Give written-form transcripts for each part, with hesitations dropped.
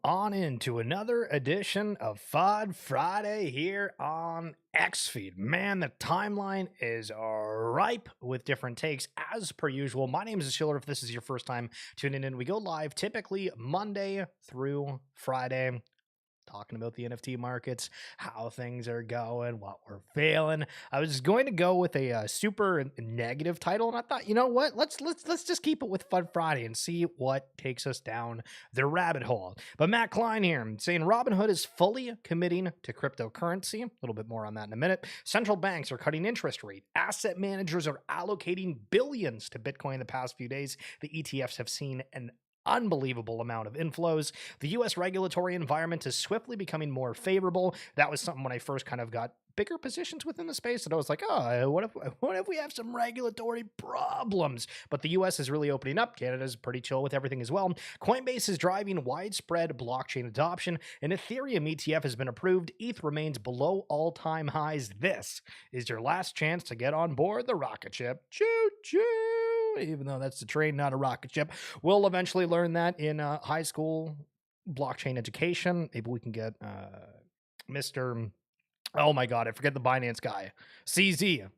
on into another edition of FUD Friday here on XFeed. Man, the timeline is ripe with different takes as per usual. My name is Schiller. If this is your first time tuning in, we go live typically Monday through Friday, talking about the NFT markets, how things are going, what we're feeling. I was going to go with a super negative title, and I thought, you know what? Let's just keep it with FUD Friday and see what takes us down the rabbit hole. But Matt Klein here saying Robinhood is fully committing to cryptocurrency. A little bit more on that in a minute. Central banks are cutting interest rate. Asset managers are allocating billions to Bitcoin in the past few days. The ETFs have seen an unbelievable amount of inflows. The US regulatory environment is swiftly becoming more favorable. That was something when I first kind of got bigger positions within the space that I was like, oh, what if we have some regulatory problems? But the US is really opening up. Canada's pretty chill with everything as well. Coinbase is driving widespread blockchain adoption. An Ethereum ETF has been approved. ETH remains below all-time highs. This is your last chance to get on board the rocket ship. Choo-choo! Even though that's a train, not a rocket ship. We'll eventually learn that in high school blockchain education. Maybe we can get Mr. Oh my God, I forget the Binance guy, CZ,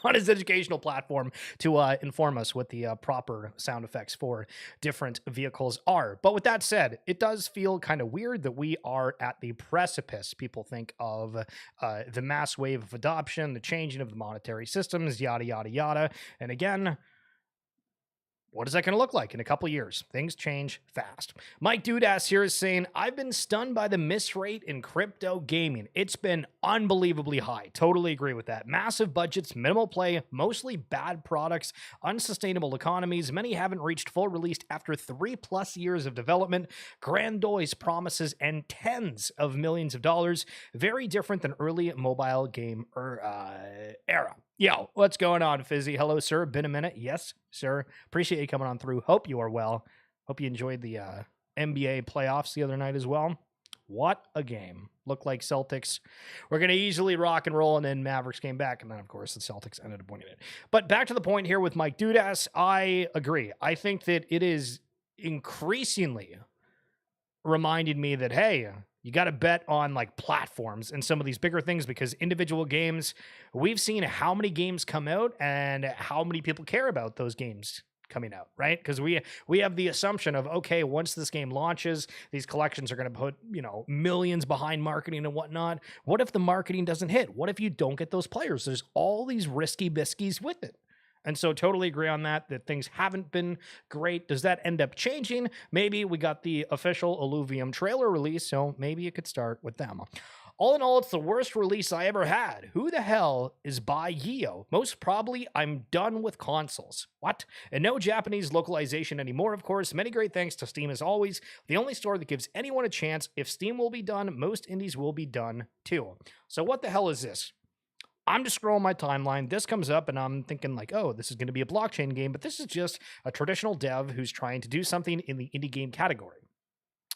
on his educational platform to inform us what the proper sound effects for different vehicles are. But with that said, it does feel kind of weird that we are at the precipice. People think of the mass wave of adoption, the changing of the monetary systems, yada, yada, yada. And again, what is that going to look like in a couple years? Things change fast. Mike Dudas here is saying, I've been stunned by the miss rate in crypto gaming. It's been unbelievably high. Totally agree with that. Massive budgets, minimal play, mostly bad products, unsustainable economies. Many haven't reached full release after 3+ years of development. Grandiose promises and tens of millions of dollars. Very different than early mobile game era. Yo, what's going on, Fizzy? Hello, sir. Been a minute. Yes, sir. Appreciate you coming on through. Hope you are well. Hope you enjoyed the NBA playoffs the other night as well. What a game. Looked like Celtics were going to easily rock and roll, and then Mavericks came back, and then, of course, the Celtics ended up winning it. But back to the point here with Mike Dudas, I agree. I think that it is increasingly reminding me that, hey, you got to bet on like platforms and some of these bigger things, because individual games, we've seen how many games come out and how many people care about those games coming out, right? Because we have the assumption of, okay, once this game launches, these collections are going to put, millions behind marketing and whatnot. What if the marketing doesn't hit? What if you don't get those players? There's all these risky biskies with it. And so totally agree on that things haven't been great. Does that end up changing? Maybe. We got the official Illuvium trailer release, so maybe it could start with them. All in all, it's the worst release I ever had. Who the hell is by Yeo? Most probably, I'm done with consoles. What? And no Japanese localization anymore, of course. Many great thanks to Steam as always. The only store that gives anyone a chance. If Steam will be done, most indies will be done too. So what the hell is this? I'm just scrolling my timeline. This comes up and I'm thinking like, oh, this is going to be a blockchain game, but this is just a traditional dev who's trying to do something in the indie game category.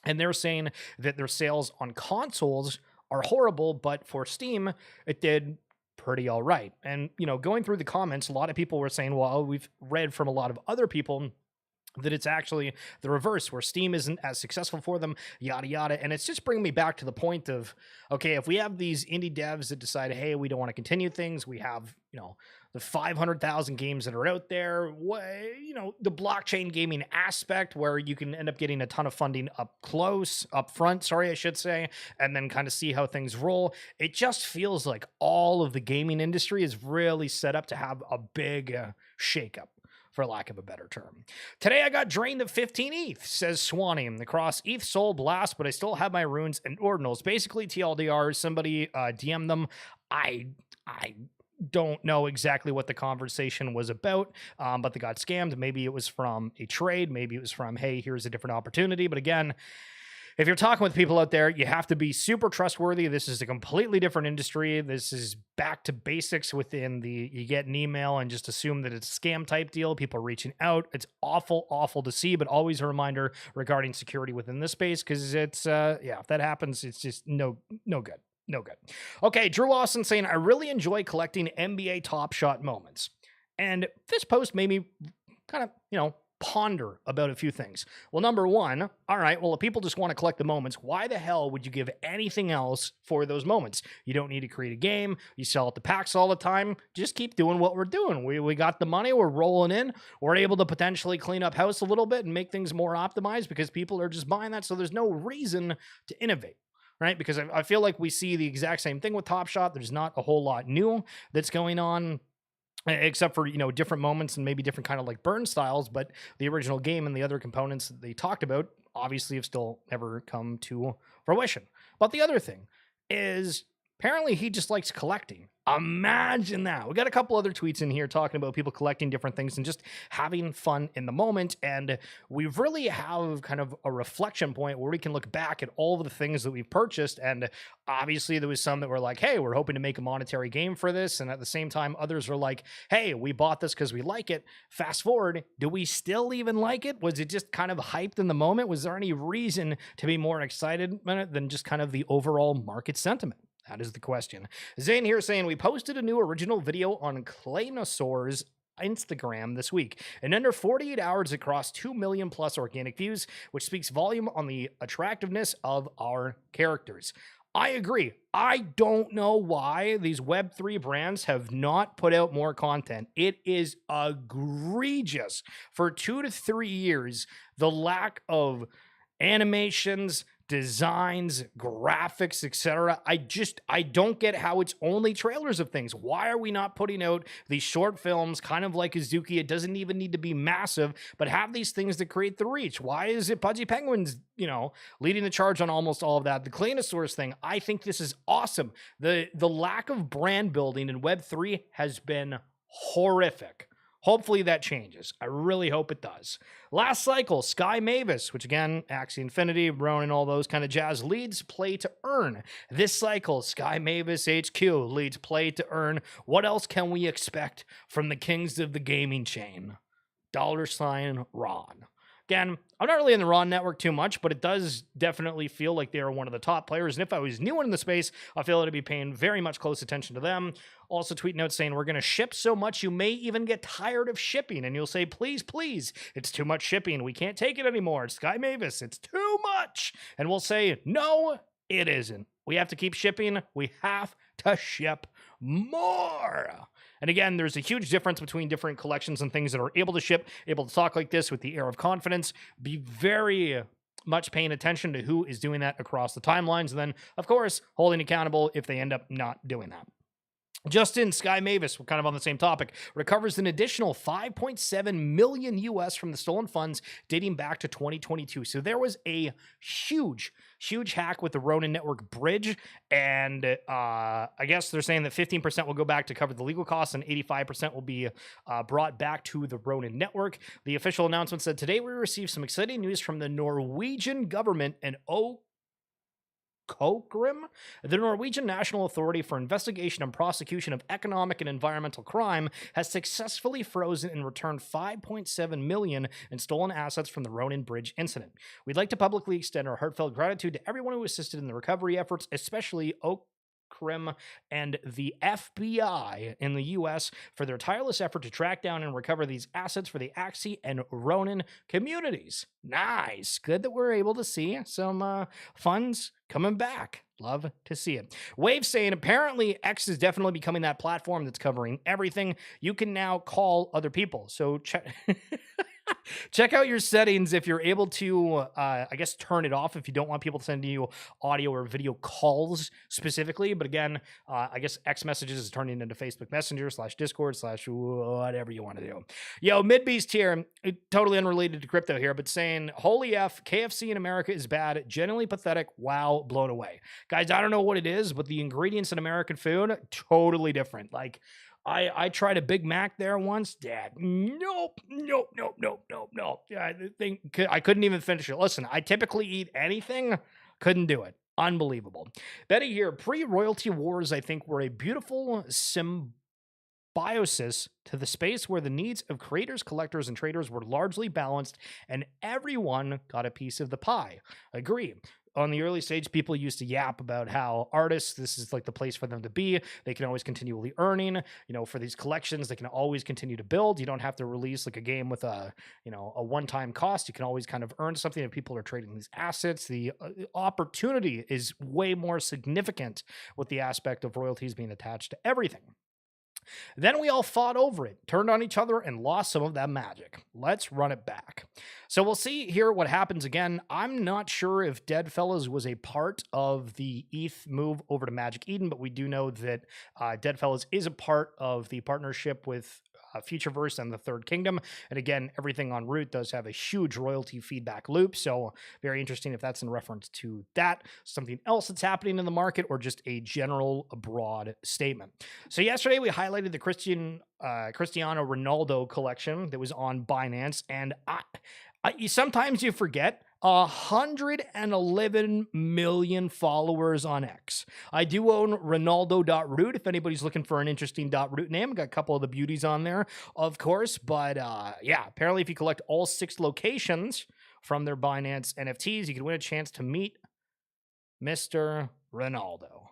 And they're saying that their sales on consoles are horrible, but for Steam, it did pretty all right. And, going through the comments, a lot of people were saying, well, we've read from a lot of other people that it's actually the reverse, where Steam isn't as successful for them, yada, yada. And it's just bringing me back to the point of, okay, if we have these indie devs that decide, hey, we don't want to continue things, we have, the 500,000 games that are out there, the blockchain gaming aspect where you can end up getting a ton of funding up front, I should say, and then kind of see how things roll. It just feels like all of the gaming industry is really set up to have a big shakeup, for lack of a better term. Today I got drained of 15 ETH, says Swanee. Across ETH Soul Blast, but I still have my runes and ordinals. Basically, TLDR, somebody DM them. I don't know exactly what the conversation was about, but they got scammed. Maybe it was from a trade. Maybe it was from, hey, here's a different opportunity. But again, if you're talking with people out there, you have to be super trustworthy. This is a completely different industry. This is back to basics within you get an email and just assume that it's a scam type deal. People are reaching out. It's awful, awful to see, but always a reminder regarding security within this space, because it's, if that happens, it's just no good. No good. Okay, Drew Austin saying, I really enjoy collecting NBA Top Shot moments. And this post made me kind of, ponder about a few things. Well, number one, all right, well, if people just want to collect the moments, why the hell would you give anything else for those moments? You don't need to create a game. You sell it to packs all the time. Just keep doing what we're doing. We got the money. We're rolling in. We're able to potentially clean up house a little bit and make things more optimized because people are just buying that. So there's no reason to innovate. Right? Because I feel like we see the exact same thing with Top Shot. There's not a whole lot new that's going on, except for, different moments and maybe different kind of like burn styles, but the original game and the other components that they talked about obviously have still never come to fruition. But the other thing is, apparently he just likes collecting. Imagine that. We got a couple other tweets in here talking about people collecting different things and just having fun in the moment. And we really have kind of a reflection point where we can look back at all of the things that we've purchased. And obviously there was some that were like, hey, we're hoping to make a monetary gain for this. And at the same time, others were like, hey, we bought this because we like it. Fast forward, do we still even like it? Was it just kind of hyped in the moment? Was there any reason to be more excited than just kind of the overall market sentiment? That is the question. Zane here saying, we posted a new original video on Claynosaur's Instagram this week. In under 48 hours, it crossed 2 million plus organic views, which speaks volume on the attractiveness of our characters. I agree. I don't know why these Web3 brands have not put out more content. It is egregious. For 2 to 3 years, the lack of animations, designs, graphics, etc. I don't get how it's only trailers of things. Why are we not putting out these short films, kind of like Azuki? It doesn't even need to be massive, but have these things that create the reach. Why is it Pudgy Penguins, leading the charge on almost all of that? The Claynosaurus thing, I think this is awesome. The lack of brand building in Web3 has been horrific. Hopefully that changes. I really hope it does. Last cycle, Sky Mavis, which again, Axie Infinity, Ronin, all those kind of jazz, leads play to earn. This cycle, Sky Mavis HQ leads play to earn. What else can we expect from the kings of the gaming chain? $Ron. Again, I'm not really in the Ron network too much, but it does definitely feel like they are one of the top players. And if I was new in the space, I feel I'd be paying very much close attention to them. Also, tweet notes saying, we're going to ship so much you may even get tired of shipping. And you'll say, please, please, it's too much shipping. We can't take it anymore. It's Sky Mavis. It's too much. And we'll say, no, it isn't. We have to keep shipping. We have to ship more. And again, there's a huge difference between different collections and things that are able to ship, able to talk like this with the air of confidence. Be very much paying attention to who is doing that across the timelines. And then, of course, holding accountable if they end up not doing that. Justin, Sky Mavis, we're kind of on the same topic, recovers an additional 5.7 million US from the stolen funds dating back to 2022. So there was a huge hack with the Ronin Network bridge. And I guess they're saying that 15% will go back to cover the legal costs and 85% will be brought back to the Ronin Network. The official announcement said, today we received some exciting news from the Norwegian government and Kokrim, the Norwegian National Authority for Investigation and Prosecution of Economic and Environmental Crime, has successfully frozen and returned 5.7 million in stolen assets from the Ronin Bridge incident. We'd like to publicly extend our heartfelt gratitude to everyone who assisted in the recovery efforts, especially Krim and the FBI in the U.S. for their tireless effort to track down and recover these assets for the Axie and Ronin communities. Nice. Good that we're able to see some funds coming back. Love to see it. Wave saying, apparently X is definitely becoming that platform that's covering everything. You can now call other people. So check out your settings if you're able to, I guess, turn it off if you don't want people sending you audio or video calls specifically. But again, I guess X messages is turning into Facebook Messenger / Discord / whatever you want to do. Yo, Midbeast here, totally unrelated to crypto here, but saying, holy F, KFC in America is bad, genuinely pathetic, wow, blown away. Guys, I don't know what it is, but the ingredients in American food, totally different. Like, I tried a Big Mac there once. Dad, nope. I couldn't even finish it. Listen, I typically eat anything. Couldn't do it. Unbelievable. Betty here, pre-royalty wars, I think, were a beautiful symbiosis to the space where the needs of creators, collectors, and traders were largely balanced and everyone got a piece of the pie. Agree. on the early stage, people used to yap about how artists, this is like the place for them to be. They can always continually earning, for these collections, they can always continue to build. You don't have to release like a game with a one-time cost. You can always kind of earn something if people are trading these assets. The opportunity is way more significant with the aspect of royalties being attached to everything. Then we all fought over it, turned on each other, and lost some of that magic. Let's run it back. So we'll see here what happens again. I'm not sure if Deadfellas was a part of the ETH move over to Magic Eden, but we do know that Deadfellas is a part of the partnership with Futureverse and the Third Kingdom. And again, everything on Root does have a huge royalty feedback loop. So very interesting if that's in reference to that, something else that's happening in the market, or just a general broad statement. So yesterday we highlighted the Cristiano Ronaldo collection that was on Binance. And sometimes you forget 111 million followers on X. I do own Ronaldo.root if anybody's looking for an interesting .root name. Got a couple of the beauties on there, of course. But yeah, apparently if you collect all 6 locations from their Binance NFTs, you can win a chance to meet Mr. Ronaldo.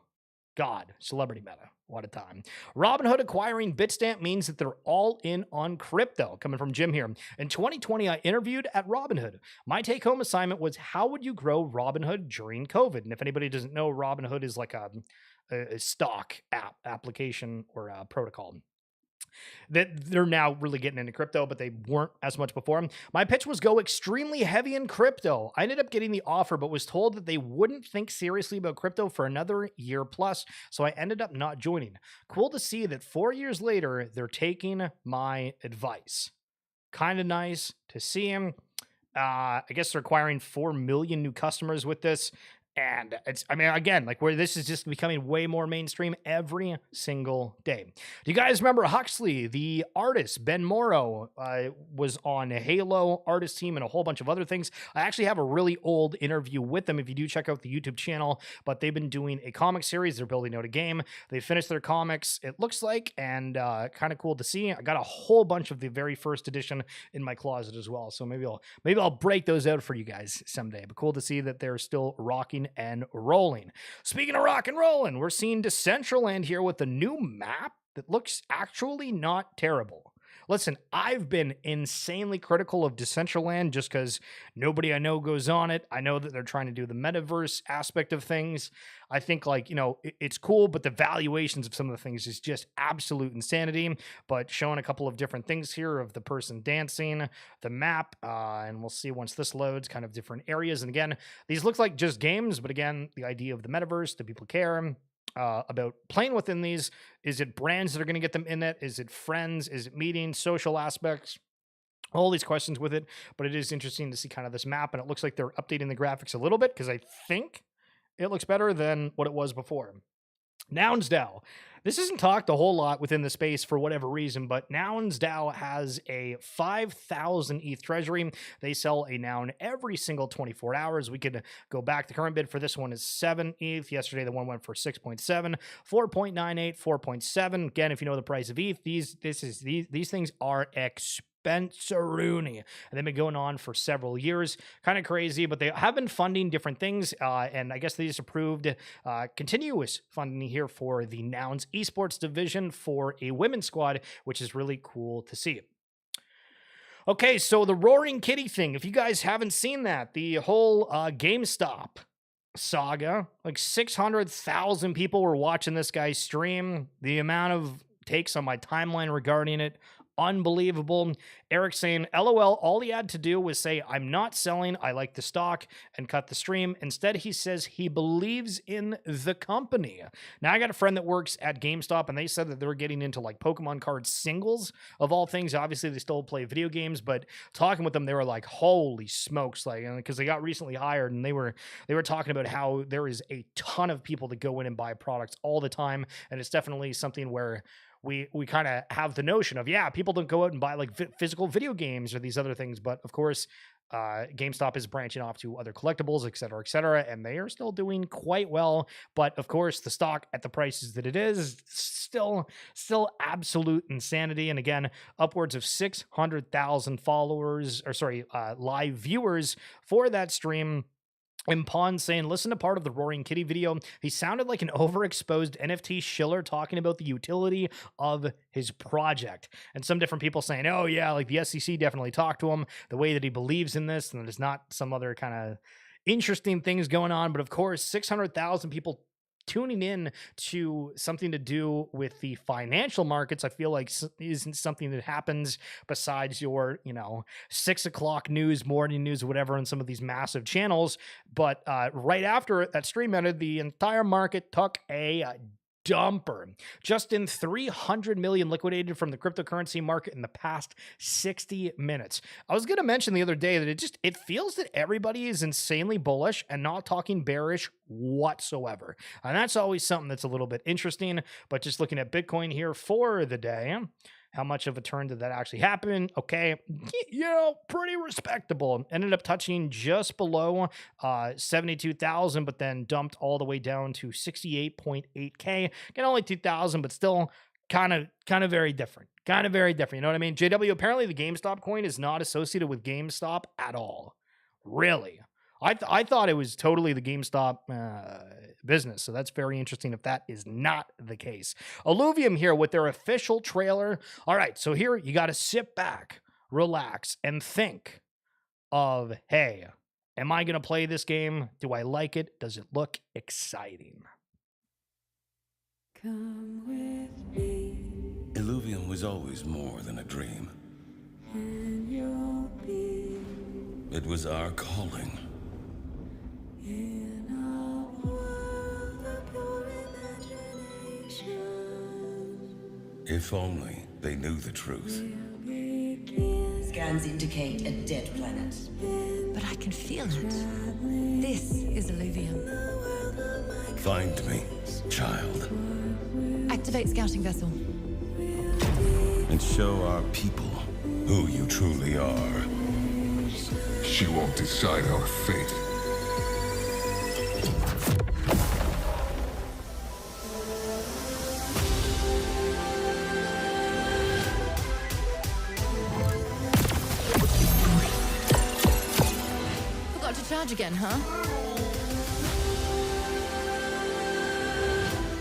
God, celebrity meta. What a time. Robinhood acquiring Bitstamp means that they're all in on crypto. Coming from Jim here. In 2020, I interviewed at Robinhood. My take-home assignment was, how would you grow Robinhood during COVID? And if anybody doesn't know, Robinhood is like a stock application or a protocol that they're now really getting into crypto, but they weren't as much before. My pitch was go extremely heavy in crypto. I ended up getting the offer, but was told that they wouldn't think seriously about crypto for another year plus, so I ended up not joining. Cool to see that 4 years later, they're taking my advice. Kind of nice to see him. I guess they're acquiring 4 million new customers with this. And it's, I mean, again, like where this is just becoming way more mainstream every single day. Do you guys remember Huxley, the artist? Ben Morrow was on a Halo artist team and a whole bunch of other things. I actually have a really old interview with them if you do check out the YouTube channel, but they've been doing a comic series. They're building out a game. They finished their comics, it looks like, and kind of cool to see. I got a whole bunch of the very first edition in my closet as well. So maybe I'll break those out for you guys someday. But cool to see that they're still rocking and rolling. Speaking of rock and rolling, we're seeing Decentraland here with a new map that looks actually not terrible. Listen, I've been insanely critical of Decentraland just because nobody I know goes on it. I know that they're trying to do the metaverse aspect of things. I think, like, it's cool, but the valuations of some of the things is just absolute insanity. But showing a couple of different things here of the person dancing, the map, and we'll see once this loads, kind of different areas. And again, these look like just games, but again, the idea of the metaverse, do people care about playing within these? Is it brands that are going to get them in it? Is it friends? Is it meetings, social aspects? All these questions with it, but it is interesting to see kind of this map, and it looks like they're updating the graphics a little bit because I think it looks better than what it was before. Nouns DAO. This isn't talked a whole lot within the space for whatever reason, but Nouns DAO has a 5,000 ETH treasury. They sell a noun every single 24 hours. We could go back. The current bid for this one is 7 ETH. Yesterday, the one went for 6.7, 4.98, 4.7. Again, if you know the price of ETH, these things are expensive-rooney. And they've been going on for several years. Kind of crazy, but they have been funding different things. And I guess they just approved continuous funding here for the Nouns esports division for a women's squad, which is really cool to see. Okay, so the Roaring Kitty thing, if you guys haven't seen that, the whole GameStop saga, like 600,000 people were watching this guy stream. The amount of takes on my timeline regarding it, unbelievable. Eric saying, LOL, all he had to do was say, I'm not selling, I like the stock, and cut the stream. Instead, he says he believes in the company. Now, I got a friend that works at GameStop, and they said that they were getting into like Pokemon card singles of all things. Obviously, they still play video games, but talking with them, they were like, holy smokes, like, because they got recently hired, and they were talking about how there is a ton of people that go in and buy products all the time, and it's definitely something where we kind of have the notion of, yeah, people don't go out and buy like physical video games or these other things. But of course, GameStop is branching off to other collectibles, et cetera, and they are still doing quite well. But of course, the stock at the prices that it is still absolute insanity. And again, upwards of 600,000 followers, or sorry, live viewers for that stream. And Pond saying, listen to part of the Roaring Kitty video. He sounded like an overexposed NFT shiller talking about the utility of his project. And some different people saying, oh, yeah, like the SEC definitely talked to him, the way that he believes in this, and there's not some other kind of interesting things going on. But of course, 600,000 people tuning in to something to do with the financial markets, I feel like isn't something that happens besides your, 6 o'clock news, morning news, whatever, on some of these massive channels. But right after that stream ended, the entire market took a dumper. Just in 300 million liquidated from the cryptocurrency market in the past 60 minutes. I was going to mention the other day that it feels that everybody is insanely bullish and not talking bearish whatsoever. And that's always something that's a little bit interesting. But just looking at Bitcoin here for the day, how much of a turn did that actually happen? Okay, pretty respectable. Ended up touching just below 72,000, but then dumped all the way down to 68.8K. Again, only 2,000, but still kind of very different. Kind of very different. You know what I mean? JW, apparently the GameStop coin is not associated with GameStop at all. Really? I thought it was totally the GameStop business, so that's very interesting if that is not the case. Illuvium here with their official trailer. All right, so here you got to sit back, relax, and think of, hey, am I going to play this game? Do I like it? Does it look exciting? Come with me. Illuvium was always more than a dream. And you'll be It was our calling. in a world of pure imagination. If only they knew the truth. We'll begin Scans indicate a dead planet. But I can feel it. This is Illuvium. Find me, child, Activate scouting vessel. and show our people who you truly are. She won't decide our fate. Forgot to charge again, huh?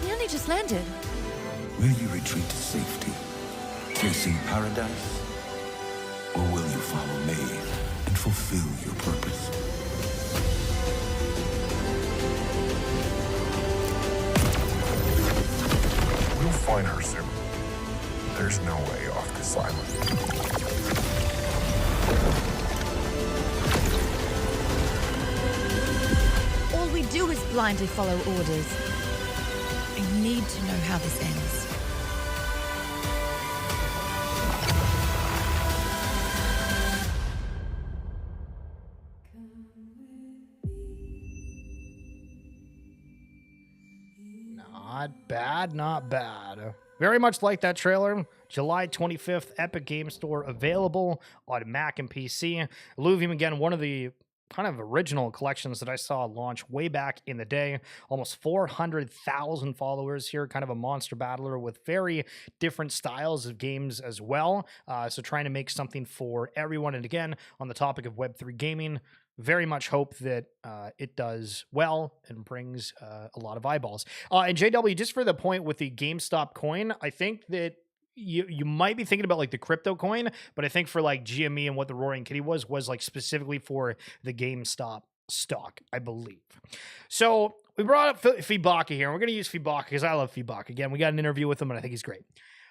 He only just landed. Will you retreat to safety, chasing paradise? Or will you follow me and fulfill your purpose? We'll find her soon. There's no way off this island. All we do is blindly follow orders. I need to know how this ends. Not bad, not bad. Very much like that trailer. July 25th, Epic Game Store available on Mac and PC. Illuvium, again, one of the kind of original collections that I saw launch way back in the day. Almost 400,000 followers here, kind of a monster battler with very different styles of games as well. So trying to make something for everyone. And again, on the topic of Web3 gaming, very much hope that it does well and brings a lot of eyeballs. And JW, just for the point with the GameStop coin, I think that you might be thinking about like the crypto coin, but I think for like GME and what the Roaring Kitty was like specifically for the GameStop stock, I believe. So we brought up Fibaka here, and we're going to use Fibaka because I love Fibaka. Again, we got an interview with him, and I think he's great.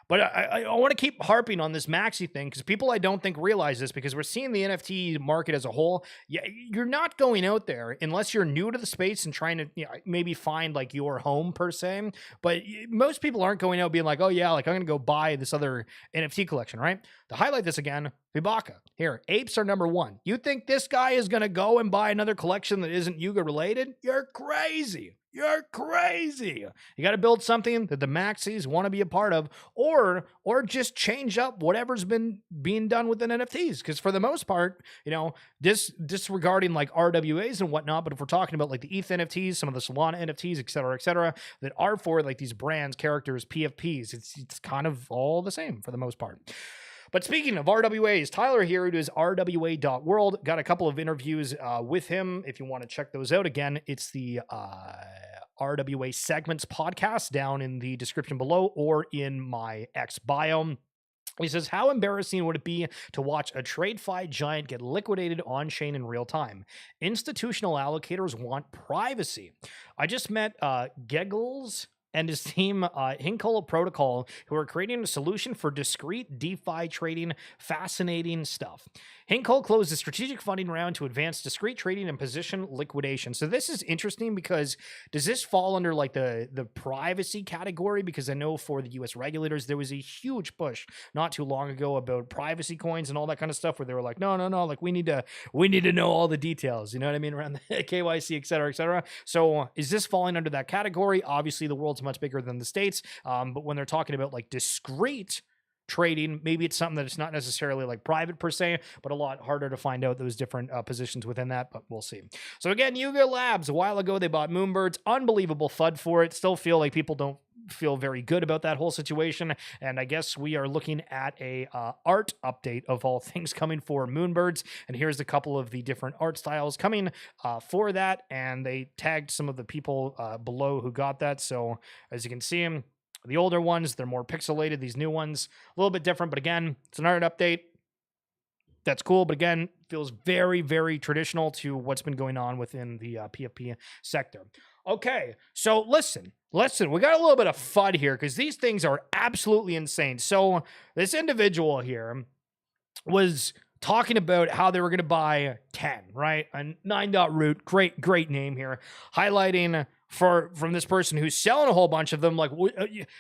But I want to keep harping on this Maxi thing because people I don't think realize this, because we're seeing the NFT market as a whole. Yeah, you're not going out there unless you're new to the space and trying to maybe find like your home per se. But most people aren't going out being like, oh yeah, like I'm going to go buy this other NFT collection, right? To highlight this again, Fibaka. Here, apes are number one. You think this guy is going to go and buy another collection that isn't Yuga related? You're crazy. You're crazy. You got to build something that the maxis want to be a part of, or just change up whatever's been being done within NFTs. Because for the most part, disregarding like RWAs and whatnot, but if we're talking about like the ETH NFTs, some of the Solana NFTs, et cetera, that are for like these brands, characters, PFPs, it's kind of all the same for the most part. But speaking of RWAs, Tyler here, who does rwa.world, got a couple of interviews with him. If you want to check those out, again, it's the RWA Segments podcast down in the description below or in my X bio. He says, how embarrassing would it be to watch a TradeFi giant get liquidated on-chain in real time? Institutional allocators want privacy. I just met Geggles and his team, Hinkola Protocol, who are creating a solution for discrete DeFi trading. Fascinating stuff. Hinkle closed a strategic funding round to advance discrete trading and position liquidation. So this is interesting because does this fall under like the privacy category? Because I know for the US regulators, there was a huge push not too long ago about privacy coins and all that kind of stuff where they were like, no, like we need to know all the details, you know what I mean, around the KYC, et cetera, et cetera. So is this falling under that category? Obviously the world's much bigger than the States. But when they're talking about like discrete trading, maybe it's something that it's not necessarily like private per se, but a lot harder to find out those different positions within that, but we'll see. So again, Yuga Labs, a while ago, they bought Moonbirds, unbelievable FUD for it. Still feel like people don't feel very good about that whole situation. And I guess we are looking at a art update of all things coming for Moonbirds. And here's a couple of the different art styles coming for that. And they tagged some of the people below who got that. So as you can see, the older ones, they're more pixelated. These new ones, a little bit different. But again, it's an art update. That's cool. But again, feels very, very traditional to what's been going on within the PFP sector. Okay, so listen. We got a little bit of FUD here because these things are absolutely insane. So this individual here was talking about how they were going to buy 10, right? A 9.root, great name here, highlighting from this person who's selling a whole bunch of them, like,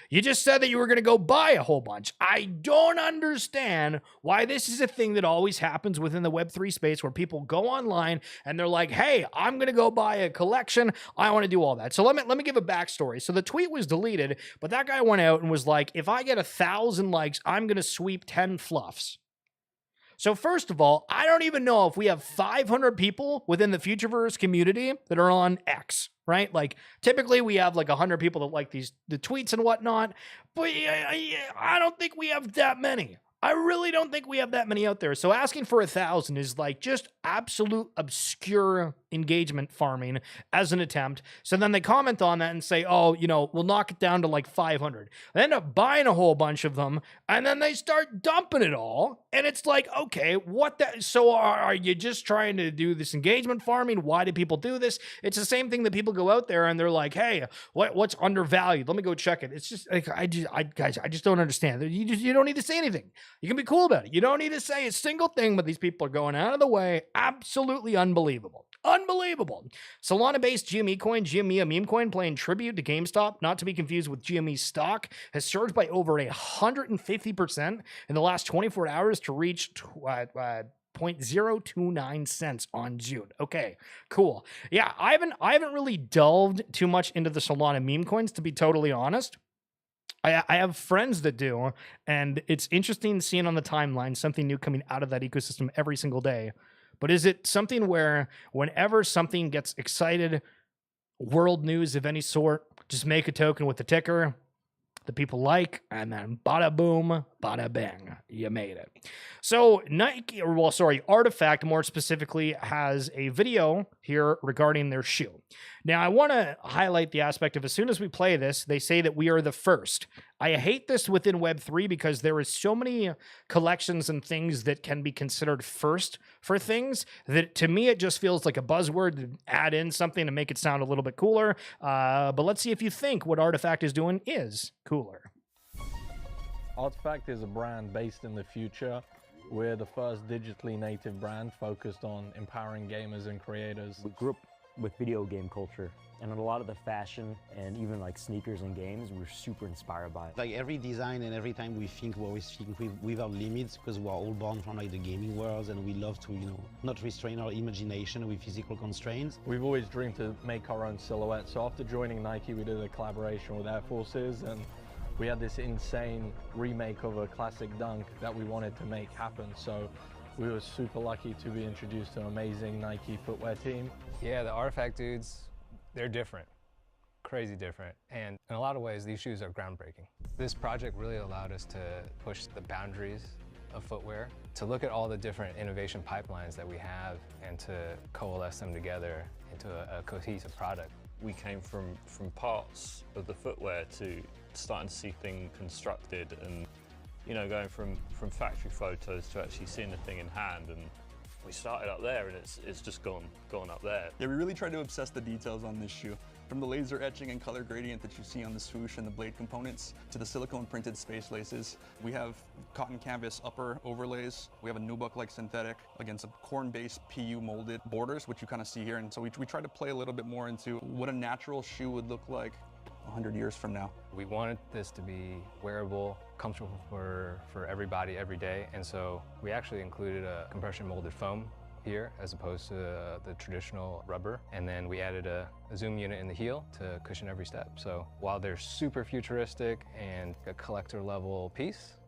you just said that you were going to go buy a whole bunch. I don't understand why this is a thing that always happens within the Web3 space where people go online and they're like, hey, I'm going to go buy a collection. I want to do all that. So let me give a backstory. So the tweet was deleted, but that guy went out and was like, if I get 1,000 likes, I'm going to sweep 10 fluffs. So first of all, I don't even know if we have 500 people within the Futureverse community that are on X, right? Like typically we have like 100 people that like the tweets and whatnot, but I don't think we have that many. I really don't think we have that many out there. So asking for 1,000 is like just absolute obscure engagement farming as an attempt. So then they comment on that and say, oh, we'll knock it down to like 500. They end up buying a whole bunch of them and then they start dumping it all. And it's like, okay, what the, so are you just trying to do this engagement farming? Why do people do this? It's the same thing that people go out there and they're like, hey, what's undervalued? Let me go check it. It's just like, I just don't understand. You don't need to say anything. You can be cool about it. You don't need to say a single thing, but these people are going out of the way. Absolutely unbelievable. Unbelievable. Solana-based GME coin, GME, a meme coin playing tribute to GameStop, not to be confused with GME stock, has surged by over 150% in the last 24 hours to reach 0.029 cents on June. Okay, cool. Yeah, I haven't really delved too much into the Solana meme coins, to be totally honest. I have friends that do, and it's interesting seeing on the timeline something new coming out of that ecosystem every single day. But is it something where whenever something gets excited, world news of any sort, just make a token with the ticker that people like, and then bada boom, bada bang, you made it. So Artifact more specifically has a video here regarding their shoe. Now, I want to highlight the aspect of as soon as we play this, they say that we are the first. I hate this within Web3 because there is so many collections and things that can be considered first for things that to me, it just feels like a buzzword to add in something to make it sound a little bit cooler. But let's see if you think what Artifact is doing is cooler. Artifact is a brand based in the future. We're the first digitally native brand focused on empowering gamers and creators. We grew up with video game culture, and a lot of the fashion and even like sneakers and games, we're super inspired by it. Like every design and every time we think, we always think without limits, because we're all born from like the gaming world and we love to, not restrain our imagination with physical constraints. We've always dreamed to make our own silhouette. So after joining Nike, we did a collaboration with Air Forces, and we had this insane remake of a classic dunk that we wanted to make happen. So we were super lucky to be introduced to an amazing Nike footwear team. Yeah, the Artifact dudes, they're different, crazy different. And in a lot of ways, these shoes are groundbreaking. This project really allowed us to push the boundaries of footwear, to look at all the different innovation pipelines that we have and to coalesce them together into a cohesive product. We came from parts of the footwear to starting to see things constructed, and you know, going from factory photos to actually seeing the thing in hand. And we started up there, and it's just gone up there. Yeah, we really tried to obsess the details on this shoe. From the laser etching and color gradient that you see on the swoosh and the blade components, to the silicone printed space laces. We have cotton canvas upper overlays. We have a nubuck-like synthetic against some corn-based PU molded borders, which you kind of see here. And so we try to play a little bit more into what a natural shoe would look like 100 years from now. We wanted this to be wearable, comfortable for everybody every day, and so we actually included a compression molded foam here as opposed to the traditional rubber, and then we added a zoom unit in the heel to cushion every step. So while they're super futuristic and a collector level piece,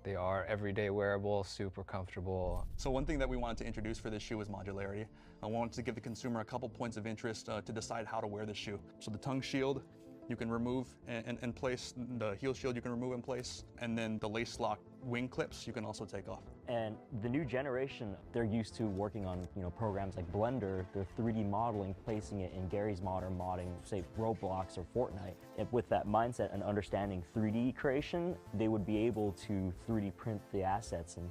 they are everyday wearable, super comfortable. So one thing that we wanted to introduce for this shoe was modularity. I wanted to give the consumer a couple points of interest to decide how to wear this shoe. So the tongue shield, you can remove and place. The heel shield you can remove and place. And then the lace lock wing clips you can also take off. And the new generation, they're used to working on programs like Blender. They're 3D modeling, placing it in Gary's modern modding, say Roblox or Fortnite. And with that mindset and understanding 3D creation, they would be able to 3D print the assets and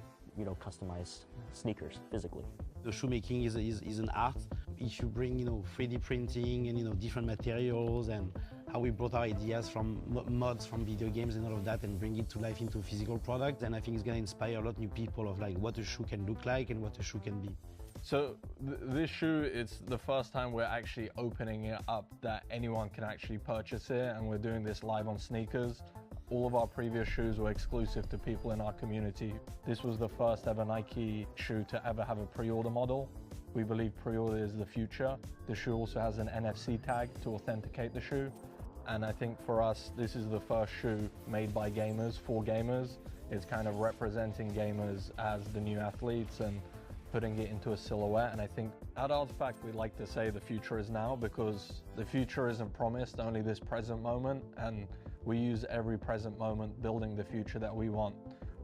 customize sneakers physically. The shoemaking is an art. If you bring 3D printing and different materials, and how we brought our ideas from mods from video games and all of that and bring it to life into a physical product, then I think it's going to inspire a lot of new people of like what a shoe can look like and what a shoe can be. So this shoe, it's the first time we're actually opening it up that anyone can actually purchase it, and we're doing this live on Sneakers. All of our previous shoes were exclusive to people in our community. This was the first ever Nike shoe to ever have a pre-order model. We believe pre-order is the future. The shoe also has an NFC tag to authenticate the shoe. And I think for us, this is the first shoe made by gamers for gamers. It's kind of representing gamers as the new athletes and putting it into a silhouette. And I think at Artifact, we like to say the future is now, because the future isn't promised, only this present moment. And we use every present moment building the future that we want,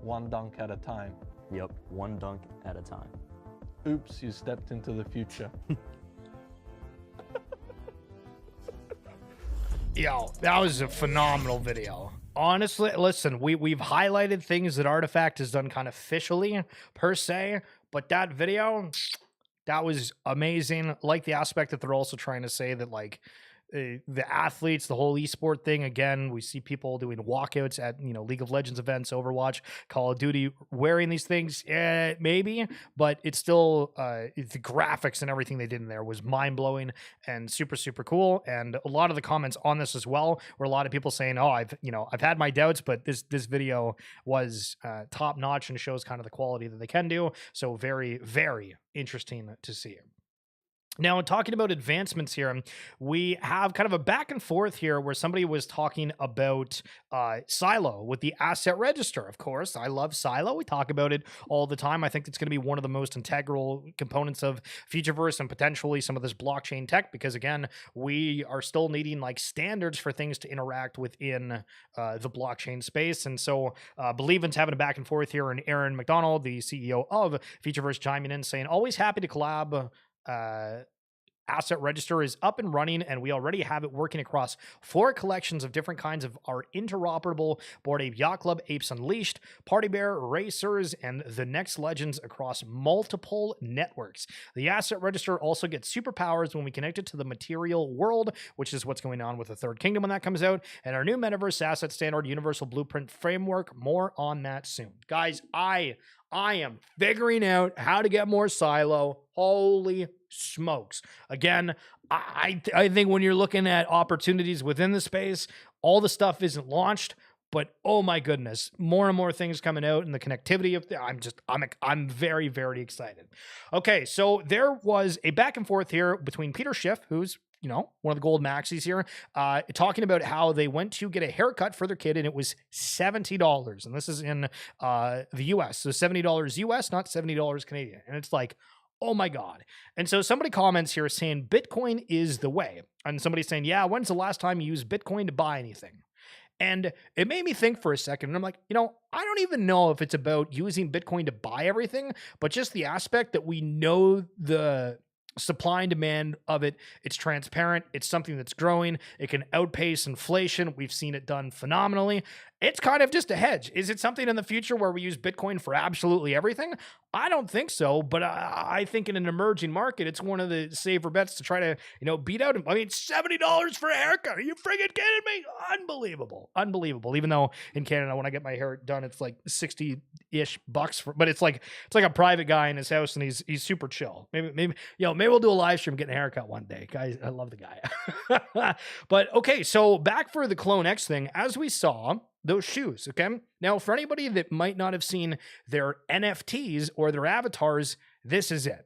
one dunk at a time. Yep, one dunk at a time. Oops, you stepped into the future. Yo, that was a phenomenal video. Honestly, listen, we've highlighted things that Artifact has done kind of officially, per se, but that video, that was amazing. Like the aspect that they're also trying to say that, like, the athletes, the whole esport thing, again, we see people doing walkouts at League of Legends events, Overwatch, Call of Duty, wearing these things, maybe, but it's still the graphics and everything they did in there was mind-blowing and super, super cool. And a lot of the comments on this as well were a lot of people saying, oh, I've had my doubts, but this video was top notch and shows kind of the quality that they can do. So very, very interesting to see. Now, talking about advancements here, we have kind of a back and forth here where somebody was talking about Silo with the asset register. Of course, I love Silo. We talk about it all the time. I think it's going to be one of the most integral components of Futureverse and potentially some of this blockchain tech, because again, we are still needing like standards for things to interact within the blockchain space. And so Believin's having a back and forth here, and Aaron McDonald, the CEO of Futureverse, chiming in saying, always happy to collab. Asset register is up and running, and we already have it working across 4 collections of different kinds of our interoperable Bored Ape Yacht Club, Apes Unleashed, Party Bear, Racers, and the Next Legends across multiple networks. The asset register also gets superpowers when we connect it to the material world, which is what's going on with the Third Kingdom when that comes out, and our new Metaverse Asset Standard Universal Blueprint Framework. More on that soon. Guys, I am figuring out how to get more Silo. Holy smokes. Again, I think when you're looking at opportunities within the space, all the stuff isn't launched, but oh my goodness, more and more things coming out, and the connectivity of I'm very, very excited. Okay, so there was a back and forth here between Peter Schiff, who's one of the gold maxis here, talking about how they went to get a haircut for their kid, and it was $70. And this is in the US. So $70 US, not $70 Canadian. And it's like, oh my God. And so somebody comments here saying Bitcoin is the way. And somebody's saying, yeah, when's the last time you used Bitcoin to buy anything? And it made me think for a second. And I'm like, I don't even know if it's about using Bitcoin to buy everything, but just the aspect that we know the supply and demand of it. It's transparent. It's something that's growing. It can outpace inflation. We've seen it done phenomenally. It's kind of just a hedge. Is it something in the future where we use Bitcoin for absolutely everything? I don't think so, but I think in an emerging market, it's one of the safer bets to try to, beat out. I mean, $70 for a haircut. Are you friggin' kidding me? Unbelievable. Unbelievable. Even though in Canada, when I get my hair done, it's like 60-ish bucks but it's like a private guy in his house and he's super chill. Maybe we'll do a live stream getting a haircut one day. Guys, I love the guy. But okay, so back for the Clone X thing, as we saw, those shoes, okay? Now, for anybody that might not have seen their NFTs or their avatars, this is it.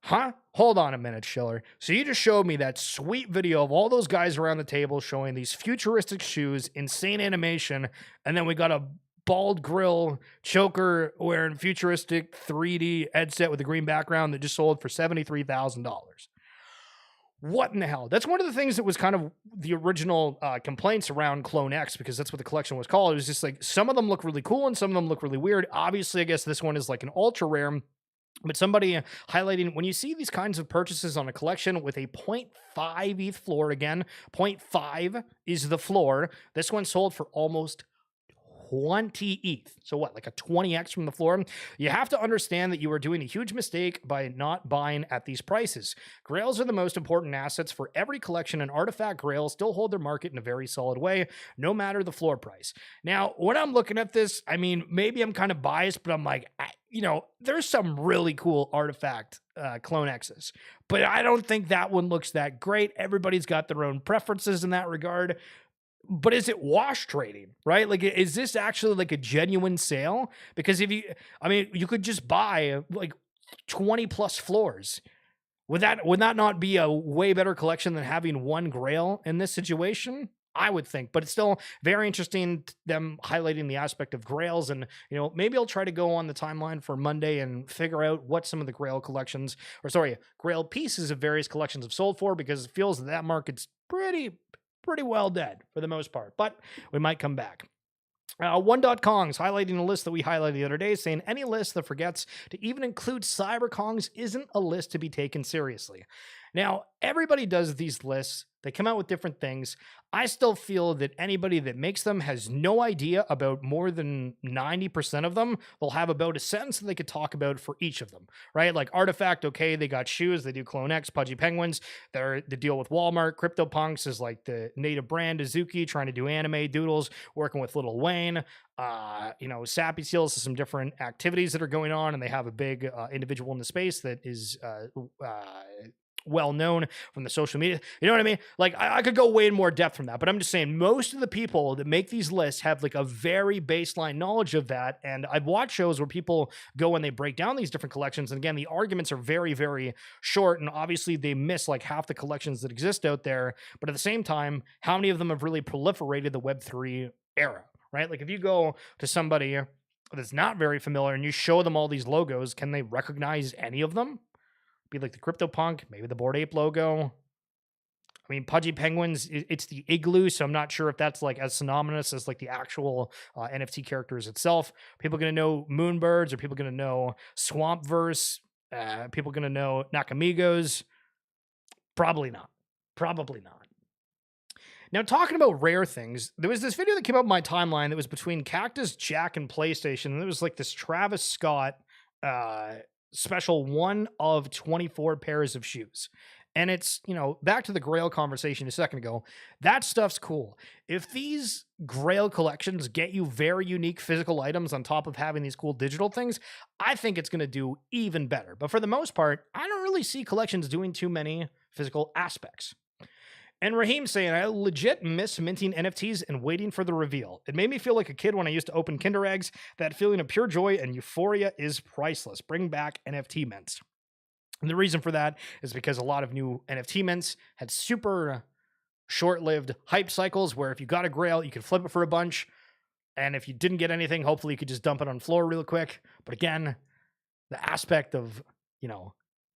Huh? Hold on a minute, Schiller. So you just showed me that sweet video of all those guys around the table showing these futuristic shoes, insane animation, and then we got a bald grill choker wearing futuristic 3D headset with a green background that just sold for $73,000. What in the hell? That's one of the things that was kind of the original complaints around Clone X, because that's what the collection was called. It was just like, some of them look really cool and some of them look really weird. Obviously, I guess this one is like an ultra rare, but somebody highlighting, when you see these kinds of purchases on a collection with a 0.5 ETH floor, again, 0.5 is the floor. This one sold for almost 20 ETH. So what, like a 20x from the floor? You have to understand that you are doing a huge mistake by not buying at these prices. Grails are the most important assets for every collection, and artifact grails still hold their market in a very solid way, no matter the floor price. Now, when I'm looking at this, I mean, maybe I'm kind of biased, but I'm like, there's some really cool artifact Clone X's, but I don't think that one looks that great. Everybody's got their own preferences in that regard. But is it wash trading, right? Like, is this actually like a genuine sale? Because you could just buy like 20 plus floors. Would that not be a way better collection than having one grail in this situation? I would think, but it's still very interesting, them highlighting the aspect of grails. And, maybe I'll try to go on the timeline for Monday and figure out what some of the grail grail pieces of various collections have sold for, because it feels that market's pretty well dead for the most part, but we might come back. One.Kongs highlighting a list that we highlighted the other day, saying any list that forgets to even include CyberKongs isn't a list to be taken seriously. Now, everybody does these lists. They come out with different things. I still feel that anybody that makes them has no idea about more than 90% of them. They'll have about a sentence that they could talk about for each of them, right? Like Artifact, okay, they got shoes, they do Clone X, Pudgy Penguins, they're the deal with Walmart. CryptoPunks is like the native brand, Azuki, trying to do anime doodles, working with Lil Wayne. Sappy Seals has some different activities that are going on, and they have a big individual in the space that is well known from the social media. You know what I mean? Like, I could go way in more depth from that, but I'm just saying most of the people that make these lists have like a very baseline knowledge of that. And I've watched shows where people go and they break down these different collections. And again, the arguments are very, very short. And obviously they miss like half the collections that exist out there. But at the same time, how many of them have really proliferated the Web3 era, right? Like if you go to somebody that's not very familiar and you show them all these logos, can they recognize any of them? Be like the CryptoPunk, maybe the Bored Ape logo. I mean, Pudgy Penguins, it's the igloo, so I'm not sure if that's like as synonymous as like the actual NFT characters itself. People going to know Moonbirds, or people going to know Swampverse? People going to know Nakamigos? Probably not. Probably not. Now, talking about rare things, there was this video that came up on my timeline that was between Cactus Jack and PlayStation, and it was like this Travis Scott special 1 of 24 pairs of shoes. And it's, back to the Grail conversation a second ago, that stuff's cool. If these Grail collections get you very unique physical items on top of having these cool digital things, I think it's going to do even better. But for the most part, I don't really see collections doing too many physical aspects. And Raheem saying, I legit miss minting NFTs and waiting for the reveal. It made me feel like a kid when I used to open Kinder Eggs. That feeling of pure joy and euphoria is priceless. Bring back NFT mints. And the reason for that is because a lot of new NFT mints had super short-lived hype cycles where if you got a grail, you could flip it for a bunch. And if you didn't get anything, hopefully you could just dump it on the floor real quick. But again, the aspect of,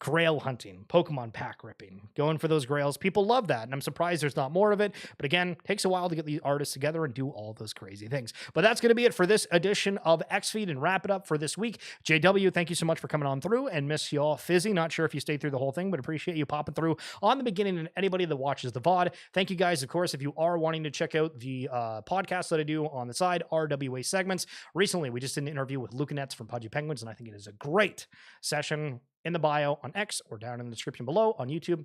grail hunting, Pokemon pack ripping, going for those grails. People love that, and I'm surprised there's not more of it. But again, takes a while to get these artists together and do all those crazy things. But that's going to be it for this edition of XFeed and wrap it up for this week. JW, thank you so much for coming on through, and miss y'all. Fizzy, not sure if you stayed through the whole thing, but appreciate you popping through on the beginning, and anybody that watches the VOD. Thank you guys. Of course, if you are wanting to check out the podcast that I do on the side, RWA segments. Recently, we just did an interview with Luca Netz from Pudgy Penguins, and I think it is a great session. In the bio on X or down in the description below on YouTube.